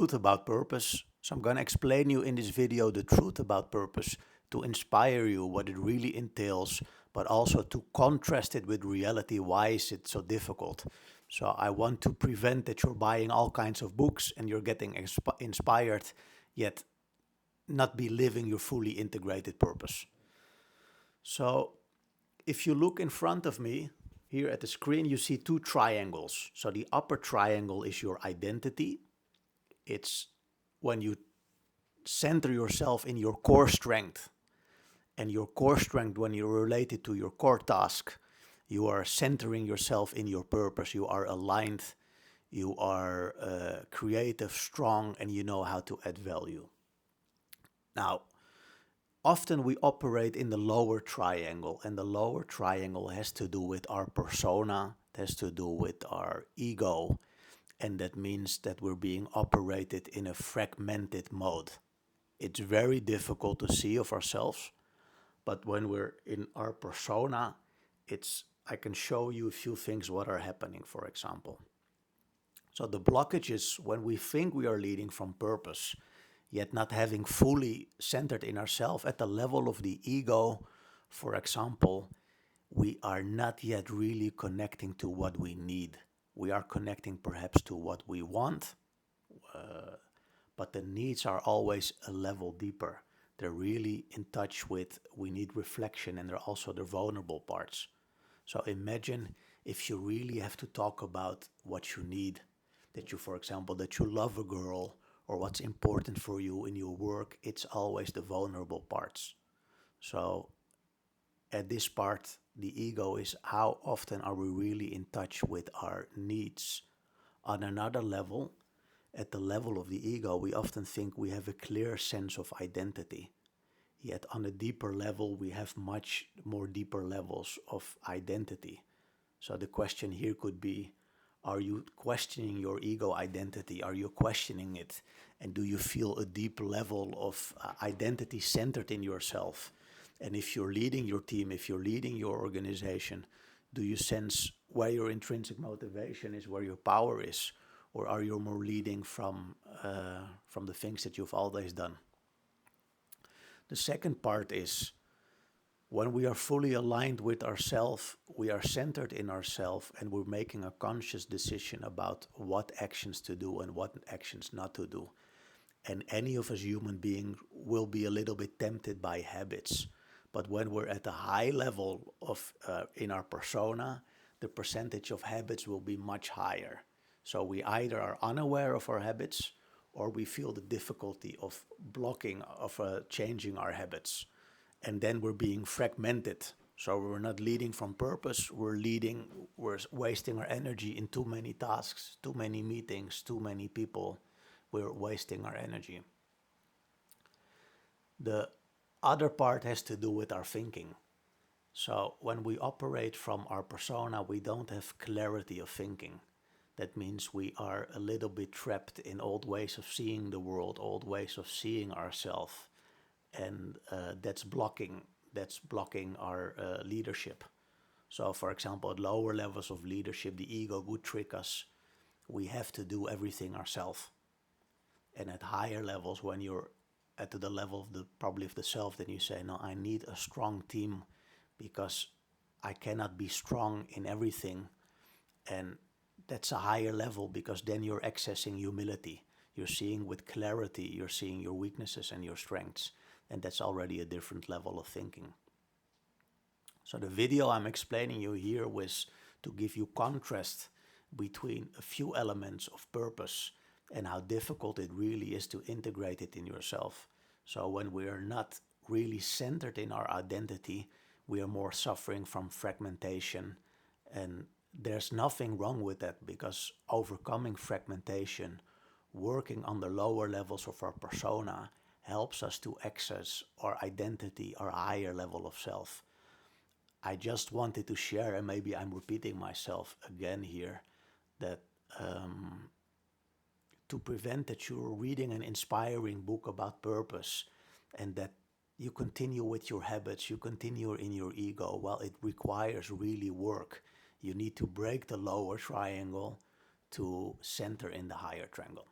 truth about purpose. So I'm going to explain you in this video the truth about purpose to inspire you what it really entails, but also to contrast it with reality. Why is it so difficult? So I want to prevent that you're buying all kinds of books and you're getting inspired, yet not be living your fully integrated purpose. So if you look in front of me, here at the screen, you see two triangles. So the upper triangle is your identity. It's when you center yourself in your core strength. And your core strength, when you're related to your core task, you are centering yourself in your purpose. You are aligned, you are creative, strong, and you know how to add value. Now, often we operate in the lower triangle, and the lower triangle has to do with our persona, it has to do with our ego, and that means that we're being operated in a fragmented mode. It's very difficult to see of ourselves, but when we're in our persona, I can show you a few things what are happening, for example. So the blockage is when we think we are leading from purpose, yet not having fully centered in ourselves at the level of the ego, for example, we are not yet really connecting to what we need. We are connecting perhaps to what we want, but the needs are always a level deeper. They're really in touch with, we need reflection, and they're also the vulnerable parts. So imagine if you really have to talk about what you need, that you, for example, that you love a girl, or what's important for you in your work, it's always the vulnerable parts. So at this part, the ego is how often are we really in touch with our needs. On another level, at the level of the ego, we often think we have a clear sense of identity. Yet on a deeper level, we have much more deeper levels of identity. So the question here could be, are you questioning your ego identity? Are you questioning it? And do you feel a deep level of identity centered in yourself? And if you're leading your team, if you're leading your organization, do you sense where your intrinsic motivation is, where your power is? Or are you more leading from the things that you've always done? The second part is, when we are fully aligned with ourselves, we are centered in ourselves, and we're making a conscious decision about what actions to do and what actions not to do. And any of us human beings will be a little bit tempted by habits. But when we're at a high level of in our persona, the percentage of habits will be much higher. So we either are unaware of our habits, or we feel the difficulty of blocking, of changing our habits. And then we're being fragmented. So we're not leading from purpose, we're wasting our energy in too many tasks, too many meetings, too many people. We're wasting our energy. The other part has to do with our thinking. So when we operate from our persona, we don't have clarity of thinking. That means we are a little bit trapped in old ways of seeing the world, old ways of seeing ourselves. And that's blocking our leadership. So for example, at lower levels of leadership, the ego would trick us. We have to do everything ourselves. And at higher levels, when you're at the level of probably of the self, then you say, no, I need a strong team because I cannot be strong in everything. And that's a higher level, because then you're accessing humility. You're seeing with clarity, you're seeing your weaknesses and your strengths. And that's already a different level of thinking. So the video I'm explaining you here was to give you contrast between a few elements of purpose and how difficult it really is to integrate it in yourself. So when we are not really centered in our identity, we are more suffering from fragmentation. And there's nothing wrong with that, because overcoming fragmentation, working on the lower levels of our persona, helps us to access our identity, our higher level of self. I just wanted to share, and maybe I'm repeating myself again here, that to prevent that you're reading an inspiring book about purpose and that you continue with your habits, you continue in your ego, well, it requires really work. You need to break the lower triangle to center in the higher triangle.